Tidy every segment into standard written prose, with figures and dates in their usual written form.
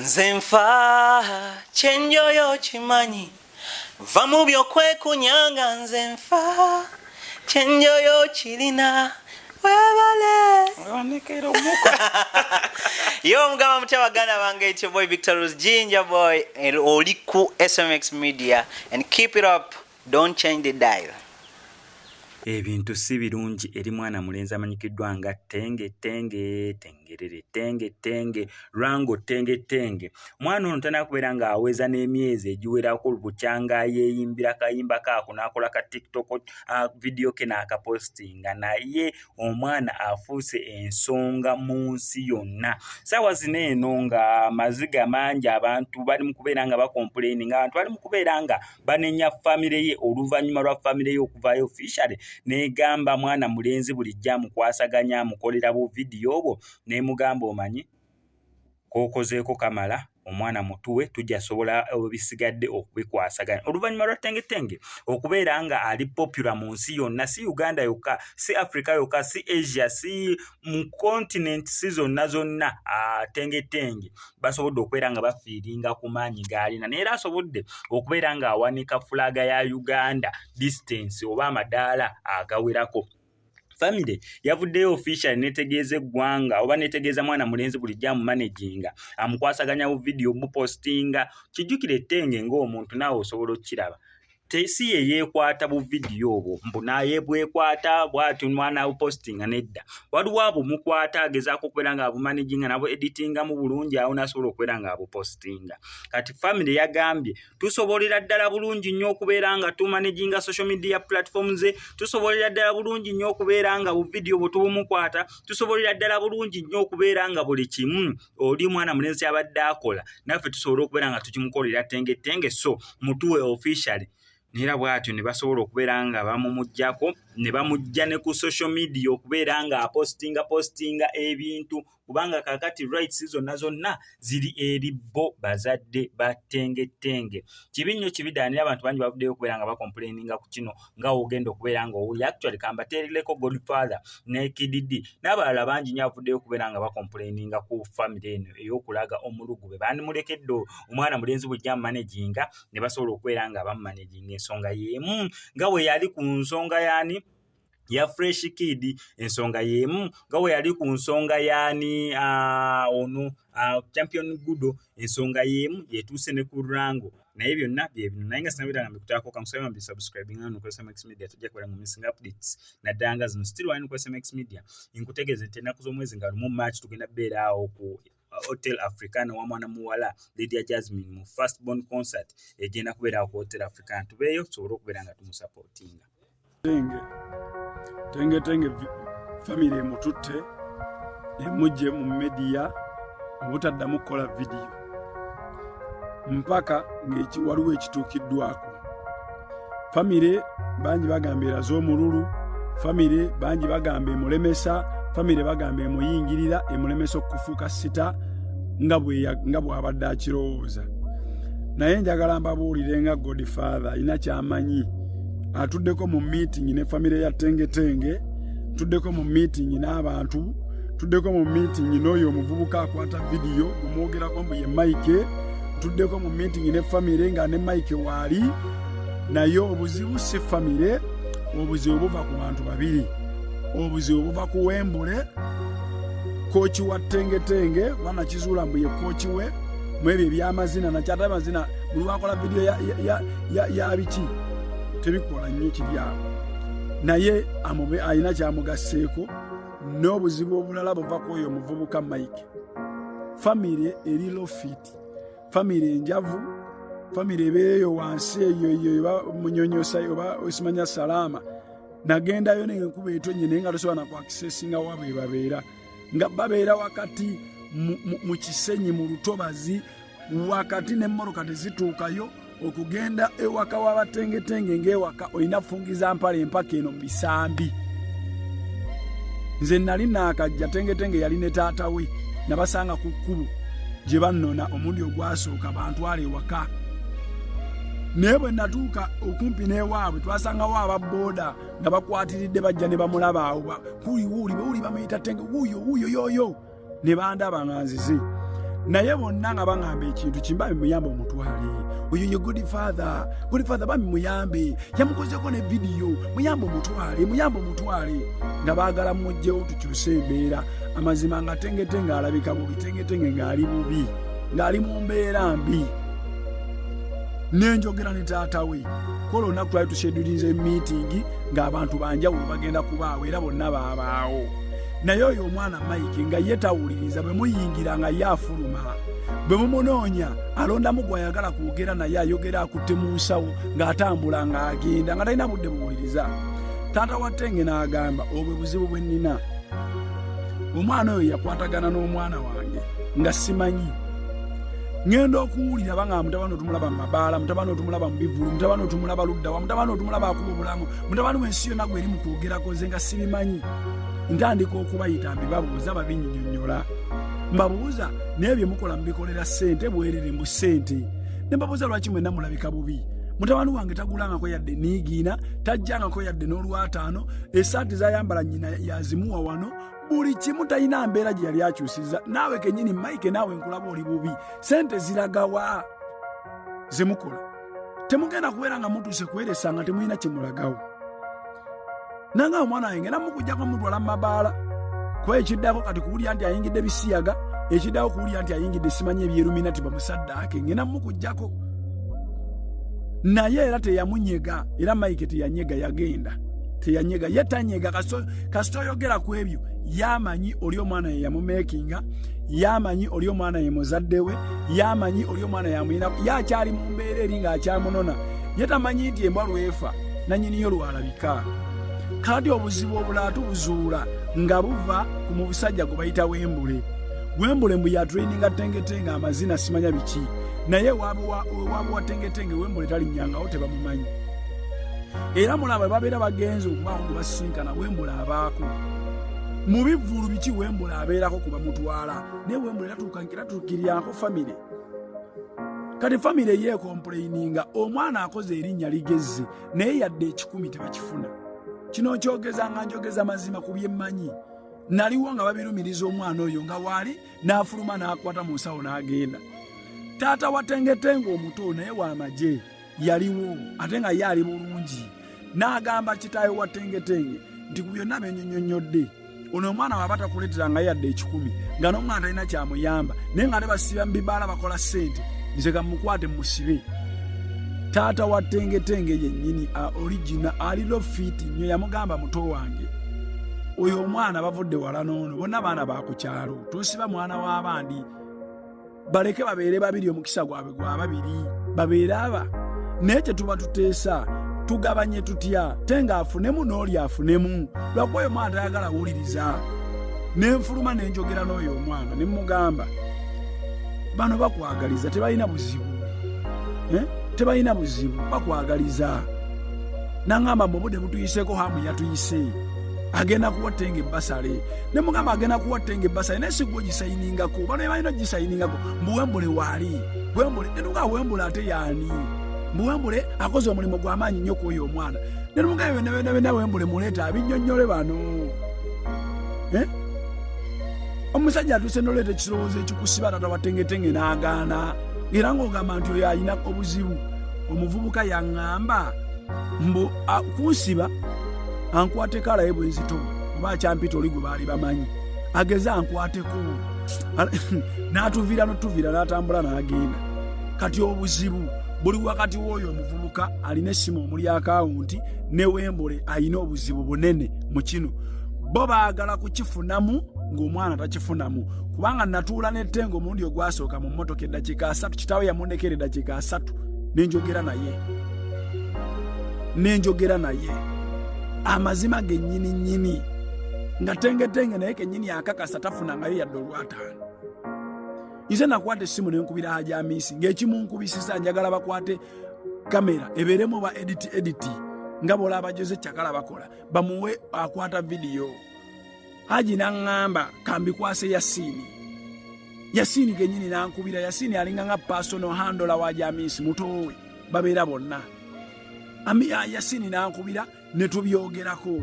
Nzenfa chenjo yo chimanyi vamubyo kwe kunyanga nzenfa chenjo yo chilina webale wanekero muko yo mgama mtabagana bange, it's your boy Victor's Ginger Boy Oliku SMX Media, and keep it up, don't change the dial. Ebintu si birungi eri mwana mulenzi amanyikiddwa nga Tenge tengerere tenge rango tenge. Mwana ono tanakubeera nga aweza n'emyezi egiwerako bukyanga yeeyimbira kayimba kaako n'akola ka TikTok video ke n'akapostinga, naye omwana afuuse ensonga mu nsi yonna. Saawa zino eno nga amaziga mangi abantu bali mu kubeera nga bakomplaining, abantu bali mu kubeera nga banenya famire ye oluvannyuma lwa famire ye okuvaayo officially negamba mwana mulenzi bulijja mukwasaganya mukolera bu video obwo nemugamba omanyi kokozeeko kamala omwana mutuwe tujja sobola obisigadde okubikwasaganya oluvannyuma lwa tenge okubeera nga ali popular mu nsi yonna, si Uganda yokka, si Africa yokka, si Asia, si mu continent, si zonna tenge basobodde okubeera nga bafiiringa ku maanyi gaalina, neera asobodde okubeera nga awanika fulaga ya Uganda distance oba amadaala agawerako. Family yavuddeyo official netegeeza eggwanga oba netegeeza mwana mulenzi bulijja mu managinga amukwasaganya bu video mu postinga. Kijjukire Tenge ng'omuntu naawe osobola okiraba, tesi ye yeekwata bu video obwo mbu naye bwekwata bw'atyo mwana bu postinga nedda, waliwo abo mukwata agezaako okubeera nga abumanaginga nabo editinga mu bulungi awo nasobola okubeera nga abupostinga. Kati family yagambye tusobolera ddala bulungi nnyo okubeera nga tumanaginga social media platforms ze, tusobolera ddala bulungi nnyo okubeera nga bu video bwe tubumukwata, tusobolera ddala bulungi nnyo okubeera nga buli kimu oli mwana mulenzi abadde akola naffe tusobola okubeera nga tukimukolera tenge so mutuwe officially. Nera bwatyo ne basobola okubeera nga bamumujjako ne bamujja ne ku social media okubeera nga postinga ebintu, kubanga kakati rights zonna ziri eri bo bazadde ba Tenge. Kibi nnyo kibidaanira abantu bangi bavuddeyo okubeera nga bakomplaininga ku kino nga ogenda okubeera nga oli actually kambateerereko Godfather ne Kididi n'abalala bangi nnyo bavuddeyo okubeera nga bakomplaininga ku family eno ey'okulaga omulugube bandimulekedde omwana mulenzi bujja managinga ne basobola okubeera nga bamumanaginga ensonga y'emu nga bwe yali ku nsonga yaani ya Fresh Kid, ensonga y'emu nga bwe yali ku nsonga yaani Champion Gudo, ensonga y'emu yetuuse ne ku Rango. Naye byonna bye bino naye nga sinabira nga mbikutaako kamusaba mbi subscribing hano ku SMX Media tujja kubera mu missing updates naddanga zino still wine ku SMX Media inkutegeeza nti ennaku z'omwezi nga lumu March tugenda beera awo ku Hotel Africana wa mwana muwala Lydia Jasmine mu first born concert egenda kubeera ku Hotel Africana, tubeeyo tusobole okubeera nga tumusupportinga. Tenge family mututte emujje mu media obutaddamu kukola video mpaka ng'eki waliwo ekituukiddwako. Family bangi bagamba eraze omululu, family bangi bagamba emulemesa, family bagamba emuyingirira emulemesa okufuuka sita nga bw'abadde akirowooza. Naye njagala mbabuulire nga Godfather alina kyamanyi. Atuddeko mu meeting ne family ya Tenge, tuddeko mu meeting n'abantu, tuddeko mu meeting n'oyo omuvubuka akwata video omwogerako mbu ye Mike, tuddeko mu meeting ne family nga ne Mike waali, naye obuzibu si family, obuzibu buva ku bantu babiri. Obuzibu buva ku Wembule, kooki wa Tenge wana kizuula mbu ye kooki we mwebyo ebyamazina nakyata amazina buli wakola video ya biki tebikola nnyo kiryawo, naye alina kyamugaseeko. N'obuzibu obulala buva ku oyo omuvubuka Mike. Family eri lofiti, family enjavu, family ebeereyo wansi eyo munyonyosa oba osimanya salama. Nagendayo nenkuba etonye naye nga tosobola nakwakisesinga wabwe babeera nga babeera wakati mu kisenyi mu lutobazi wakati n'emmoroka tezituukayo okugenda ewaka w'abatenge ng'ewaka olina fungiza mpale empaka eno mu bisambi. Nze nali naakajja Tenge yali ne taata we nabasanga ku kkubo gye bannona omundi ogwasooka bantwala ewaka. Naye bwe natuuka okumpi n'ewaabwe twasangawo ababooda nga bakwatiridde bajja ne bamulaba awo kuuli bamuyita Tenge wuuyo yoyo ne bandaba nga nzize. naye bonna nga baŋŋamba ekintu kimba muyambe omutwale oyo ye good father bami muyambe yamukozeko ne vidiyo muyambe omutwale nga baagala mujjewo tukyuse embeera amazima nga tengetenge alabika bubi tengetenge ng'ali bubi ng'ali mu mbeera mbi nenjogera ne taata we kola olunaku twali tushedulize miitingi ng'abantu banjawulo bagenda kubaawo era bonna baabaawo naye oyo omwana Mike nga ye tawuliriza bwe muyingira nga ye afuluma bwe mumunoonya alondamu gw'ayagala kwogera naye ayogera akutte mu nsawo ng'atambula ng'agenda nga talina budde buwuliriza. Taata wa Tenge n'agamba obwe buzibu bwe nnina. Omwana oyo yakwatagana n'omwana wange nga simanyi. Ngenda okuwulira banga mutabani otumulaba mu mabaala, mutabani otumulaba mu bivulu, mutabani otumulaba luddawa, mutabani otumulaba akuba obulamu, mutabani w'ensi yonna gwe eri mu kwogerako nze nga sibimanyi. Ntandika okubayita mbibabuuza babinnyonnyola. Mbabuuza naye bye mukola mubikolera ssente bwerere mu ssente. Ne mbabuuza lwaki mwenna mulabika bubi. Mutabani wange tagulangako yadde niigiina, tajjangako yadde n'olwataano, essaati z'ayambala nnyina yazimuwa wano, buli kimu talina mbeera gye yali akyusiza. Naawe kennyini Mike naawe nkulaba oli bubi. Ssente ziragawa ze mukola. Temugenda kubeera nga mutuuse kweresa nga temulina kye mulagawo. Nanga omwana wange ngenda mukujjako mutwala mu mabaala. Kuba ekiddako kati kuwulira nti ayingidde bisiyaga, ekiddako kuwulira nti ayingidde simanyi ebyeruminati bamusaddaake, ngenda mukujjako. Naye era teyamunyega, era Mike teyanyega yagenda. Teyanyega, yetanyega kasito yogera ku ebyo. Yamanyi oli omwana ye yamumekinga, yamanyi oli omwana ye muzaddewe, yamanyi oli omwana yamuyina, yakyali mu mbeera eri ng'akyamunona. Yetamanyi nti embwa lwefa, nannyiniyo lwalabika. Kati obuzibu obulala tubuzuula nga buva ku mu busajja gwe bayita Wembule. Wembule mbu yatraininga Tengetenge amazina simanya biki. Naye wabuwa Tengetenge Wembule talinnyangawo tebamumanyi. Era mulaba babeera bagenze okubaawo nga basinkana Wembule abaako. Mu bivvulu biki Wembule abeerako kuba mutwala. Naye Wembule tatuukirirako famire. Kati famire yeekomplaininga omwana akoze erinnya ligezze naye yadde 10 tebakifuna. Kino kyogeza nga njogeza mazima ku byemmanyi. Naliwo nga babirumiriza omwana oyo nga waali n'afuluma n'akwata mu nsawo n'agenda. Taata wa Tengetenge omuto naye w'amagye yaliwo ate nga ye ali bulungi. N'agamba kitaawe wa Tengetenge nti ku byonna bennyonnyodde ono omwana waba takuleetera yadde 10 nga n'omwana talina kyamuyamba naye nga basiba mu bibaala bakola ssente nze kamukwate musibe. Taata wa Tengetenge yennyini original aliro fiti nnyo yamugamba muto wange oyo omwana bavudde wala n'ono bonna baana bakukyalo tusiba mwana w'abandi baleke babeere babiri omukisa gwabwe gwa babiri babeere aba naye kye tuba tuteesa tugabanye tutya Tenga afunemu n'oli afunemu lwakuba oyo omwana tayagala wuliriza. Nenfuluma nenjogera n'oyo omwana ne mugamba bano bakwagaliza tebalina buzibu tebalina buzibu bakwagaliza. Nangamba mu budde butuyiseeko hamu yatuyise agenda kuwa Tenge basale ne mugamba agenda kuwa Tenge basale naye sigwo gisayiningako bano balina gisayiningako mbu Wembule waali Wembule netuga Wembule ate yaani mbu Wembule akoze omulimu gw'amaanyi nnyo kw'oyo omwana ne mugamba bena Wembule muleeta abinnyonnyole bano omusajja atuuse n'oleeta ekirowoozo ekikusiba taata wa Tengetenge n'agaana era ng'ogamba nti oyo alina obuzibu. Omuvubuka yaŋŋamba mbu kunsiba ankwateko alaye bwe nzito oba akyampita oli gwe baali bamanyi ageze ankwateko n'atuviira n'otuviira n'atambula n'agenda. Kati obuzibu buli wakati w'oyo omuvubuka alina essimu omuli akawunti ne Wembule alina obuzibu bunene mu kino. Bo baagala kukifunamu ng'omwana takifunamu kubanga natuula ne Tenge omulundi ogwasooka mu mmotoka eddakiika 3 kitaawe yamundekera eddakiika 3 nenjogera naye amazima gennyini nnyini nga Tengetenge naye kennyini akakasa tafunangayo yadde olwataano. Nze nakwata essimu nenkubira Hajamisi ng'ekimunkubisisa njagala bakwate kamera ebeeremu ba editi nga bw'olaba Jose Kyakala bakola bamuwe akwata vidiyo. Haji n'aŋŋamba kambikwase Yasini gennyini n'ankubira. Yasini alinga nga personal handler wa Hajamisi mutowe babeera bonna. Yasini n'ankubira ne tubyogerako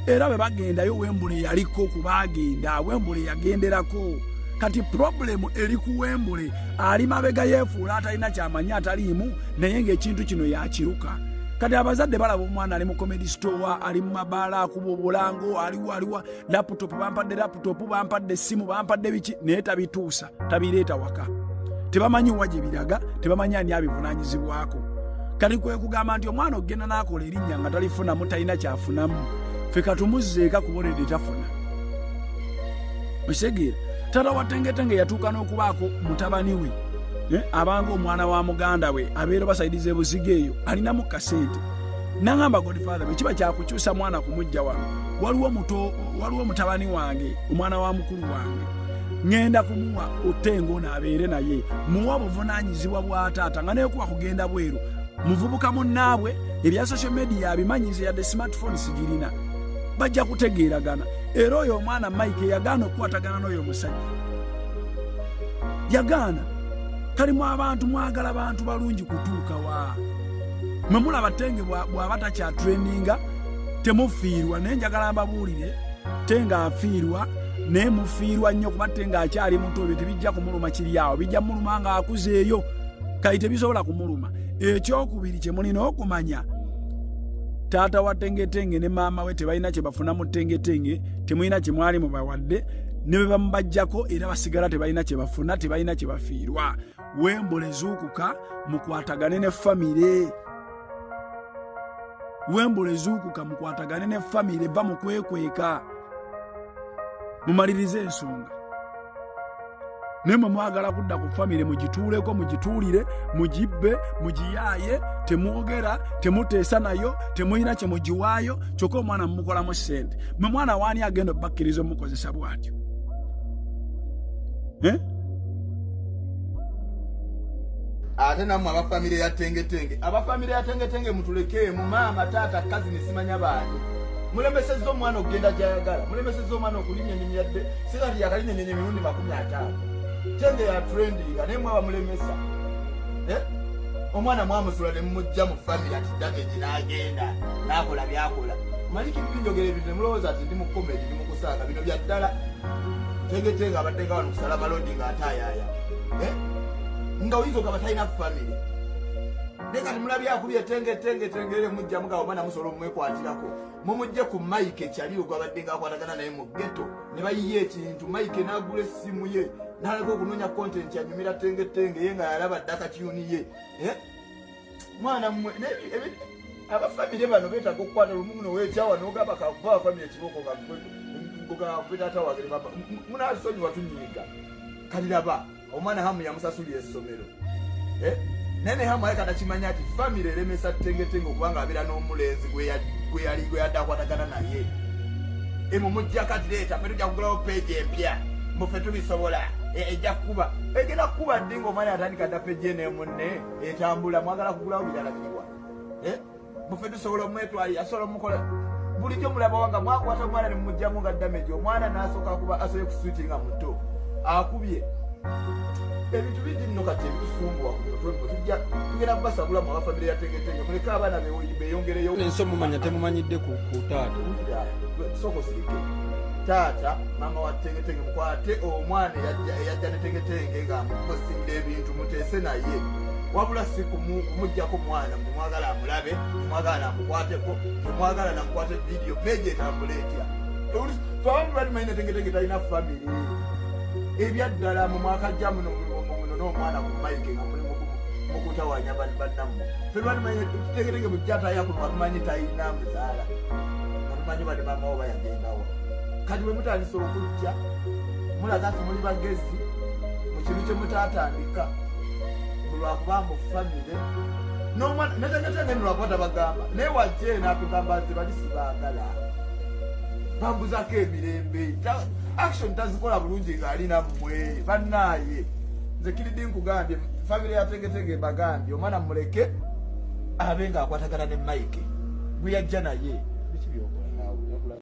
era bwe bagendayo Wembule yaliko kubaagenda Wembule yagenderako. kati problemu eri kuwembule ali mabega yefuula atalina kyamanya ataliimu naye ng'ekintu kino yakiruka. Kati abazadde balaba omwana ali mu comedy store, ali mu mabaala akuba obulango, aliwa laptop bampadde essimu bampadde biki naye tabituusa tabireeta waka. Tebamanyi wa gye biraga, tebamanyi ani abivunaanyizibwako. Kati kwe kugamba nti omwana ogenda n'akola erinnya nga talifunamu talina kyafunamu, ffe katumuzzeeka kubonedde tafuna. Okitegeera taata wa Tengetenge yatuuka n'okubaako mutabani we abanga omwana wa muganda we abeera basaidiza ebuziga eyo alinamu kasente. Nangamba Godfather bwe kiba kyakukyusa mwana kumujja wano, waliwo mutabani wange omwana wa mukulu wange ngenda kumuwa Otengo n'abeere naye, muwa obuvunaanyizibwa bwa taata nga naye kuba kugenda bweru. Muvubuka munnaabwe ebya social media abimanyize yadde smartphone sigirina, bajja kutegeeragana. Era oyo omwana Mike yagaana okukwatagana n'oyo musajja, yagaana. Kalimu abantu mwagala abantu balungi kutuuka wa mwe mulaba Tenge bw'aba takyatraininga temufiirwa. Naye njagala mbabuulire Tenge afiirwa naye mufiirwa nnyo kuba Tenge akyali muto, ebyo tebijja kumuluma kiri awo, bijja muluma nga akuzeeyo, kali tebisobola kumuluma. Ekyokubiri kye mulina okumanya, taata wa Tengetenge ne maama we tebalina kye bafuna mu Tengetenge, temulina kye mwali mubawadde, ne bwe bamubajjako era basigala tebalina kye bafuna, tebalina kye bafiirwa. Wembule zuukuka mukwatagane ne famire, wembule zuukuka mukwatagane ne famire, ba mukwekweka mumalirize ensonga. Ne mwe mwagala kudda ku famire mugituuleko, mugituulire, mugibbe, mugiyaaye, temwogera, temuteesa nayo, temulina kye mugiwaayo, kyokka omwana mumukolamu ssente. Mwe mwana waani agenda obbakkiriza omukozesa bw'atyo? Ate namwe abafamire ya Tengetenge mutuleke mu maama taata kazi nisimanya baani. Mulemesezza omwana okugenda gy'ayagala, mulemesezza omwana okulinnya ennyonyi yadde sigati yakalinnya ennyonyi emirundi 50. Tenge ya trendinga naye mwaba mulemesa. Omwana mwamusula ne mumujja mu famire ati damage n'agenda n'akola byakola. Maliki njogera ebintu ne mulowooza ati ndi mu comedy ndi mu kusanga, bino bya ddala. Tengetenge abaddenga wano kusala malodi ng'ataayaaya. Nga oyinza okaba talina famire. Naye kati mulabye akubye Tengetenge mujja mugawo omwana musobola omwekwatirako. Mumujje ku Mike kyaliyo gwabadde ng'akwatagana naye mu ghetto ne bayiye ekintu, Mike n'agula essimu ye n'aleka okunoonya content yanyumira Tengetenge ye nga yalaba ddaka tiyuni ye. Mwana mmwe abafamire bano beetaaga okukwata lumu muno weekyawa n'ogamba kakuba famire ekiboko nga taata wagere baba munaasonyiwa tunyiiga. Kaliraba omwana hamu yamusasulira essomero. Nene hamu ayeka takimanya ati famire eremesa Tengetenge okubanga abeera n'omulenzi gwe yadde akwatagana naye. Mumujja kati leeta ffe tujja kugulawo peegi empya muffe tubisobola ejja kukuba egenda kukuba ddi ng'omwana atandika dda peegi ene munne etambula mwagala kugulawo bijalagirwa. Muffe tusobola omwetwalira asobola omukola bulijjo mulaba wanga mwakwata omwana ne mumujjamu nga damage, omwana n'asooka akuba asoboye kuswiti nga muto akubye. Ebintu bingi nno kati ebitufumbwa tugenda kubasabula mu abafamire ya Tengetenge muleke abaana beeyongereyo. Enso mumanya temumanyidde ku taata sokosirike taata maama wa Tengetenge mukwate omwana eyajja ne Tengetenge nga mupostingira ebintu muteese naye, wabula si kumujjako mwana mwagala amulabe, mwagala namukwateko, temwagala namukwate vidiyo peegi etambula etya. Twabantu bali mayina Tengetenge talina famire. Ebyaddala mu mwaka jja muno n'omwana ku Mike nga muli mukutawanya bannammwe. Ffe balumanyi Tengetenge mujjata yakuno balumanyi talina muzaala, balumanyi bali maama wo bayagendawo. Kati bwe mutandisa okujja mulaga nti muli bagezi mu kintu kye mutaatandika lwakuba mu famire n'omwana ne Tengetenge nolwakwata bagamba naye wajje n'atugamba nti bali sibaagala bambuzako emirembe. Action tazikola bulungi ng'alina mmwe bannaaye. Nze kiridi nkugambye famire ya Tengetenge bagambye omwana muleke abe ng'akwatagana ne Mike gwe yajja naye biki byoko